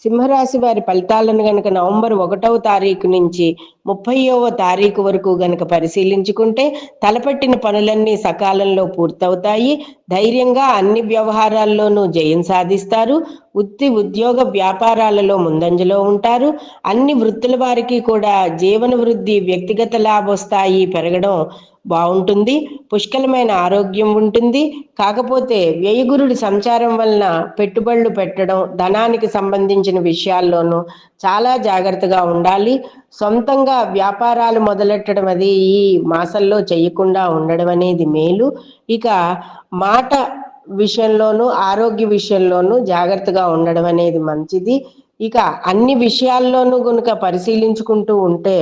సింహరాశి వారి ఫలితాలను గనక నవంబర్ 1వ తారీఖు నుంచి 30వ తారీఖు వరకు గనక పరిశీలించుకుంటే తలపెట్టిన పనులన్నీ సకాలంలో పూర్తవుతాయి. ధైర్యంగా అన్ని వ్యవహారాల్లోనూ జయం సాధిస్తారు. ఉద్యోగ వ్యాపారాలలో ముందంజలో ఉంటారు. అన్ని వృత్తుల వారికి కూడా జీవన వృద్ధి, వ్యక్తిగత లాభస్థాయి పెరగడం బావుంటుంది. పుష్కలమైన ఆరోగ్యం ఉంటుంది. కాకపోతే వ్యయగురుడి సంచారం వలన పెట్టుబడులు పెట్టడం, ధనానికి సంబంధించిన విషయాల్లోనూ చాలా జాగ్రత్తగా ఉండాలి. సొంతంగా వ్యాపారాలు మొదలెట్టడం అది ఈ మాసంలో చేయకుండా ఉండడం అనేది మేలు. ఇక మాట విషయంలోనూ, ఆరోగ్య విషయంలోనూ జాగ్రత్తగా ఉండడం అనేది మంచిది. ఇక అన్ని విషయాల్లోనూ గనుక పరిశీలించుకుంటూ ఉంటే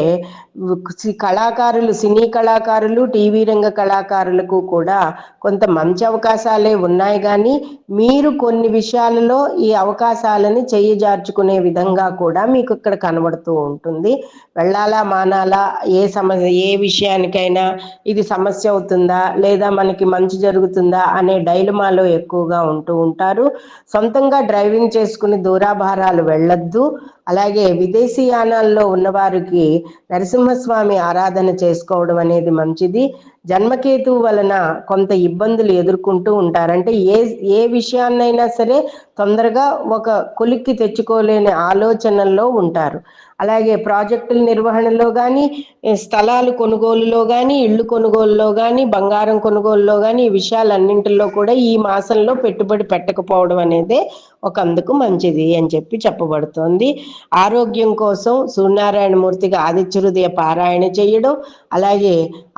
కళాకారులు, సినీ కళాకారులు, టీవీ రంగ కళాకారులకు కూడా కొంత మంచి అవకాశాలే ఉన్నాయి గానీ, మీరు కొన్ని విషయాలలో ఈ అవకాశాలని చేయిజార్చుకునే విధంగా కూడా మీకు ఇక్కడ కనబడుతూ ఉంటుంది. వెళ్ళాలా మానాలా, ఏ విషయానికైనా ఇది సమస్య అవుతుందా లేదా మనకి మంచి జరుగుతుందా అనే డైలమాలో ఎక్కువగా ఉంటూ ఉంటారు. సొంతంగా డ్రైవింగ్ చేసుకుని దూరాభారాలు వెళ్ళొద్దు. అలాగే విదేశీయానాల్లో ఉన్నవారికి నరసింహస్వామి ఆరాధన చేసుకోవడం అనేది మంచిది. జన్మకేతువు వలన కొంత ఇబ్బందులు ఎదుర్కొంటూ ఉంటారు. అంటే ఏ విషయాన్నైనా సరే తొందరగా ఒక కొలిక్కి తెచ్చుకోలేని ఆలోచనల్లో ఉంటారు. అలాగే ప్రాజెక్టుల నిర్వహణలో కానీ, స్థలాలు కొనుగోలులో కానీ, ఇళ్ళు కొనుగోలులో కానీ, బంగారం కొనుగోలులో కానీ, ఈ విషయాలన్నింటిలో కూడా ఈ మాసంలో పెట్టుబడి పెట్టకపోవడం అనేదే ఒకందుకు మంచిది అని చెప్పి చెప్పబడుతోంది. ఆరోగ్యం కోసం సూర్యనారాయణమూర్తికి ఆదిత్య హృదయ పారాయణ చేయడం, అలాగే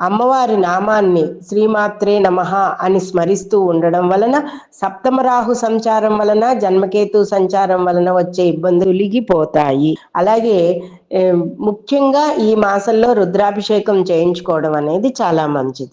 అమ్మవారి నామాన్ని శ్రీమాత్రే నమః అని స్మరిస్తూ ఉండడం వలన సప్తమ రాహు సంచారం వలన, జన్మకేతు సంచారం వలన వచ్చే ఇబ్బందులు తొలగిపోతాయి. అలాగే ముఖ్యంగా ఈ మాసంలో రుద్రాభిషేకం చేయించుకోవడం అనేది చాలా మంచిది.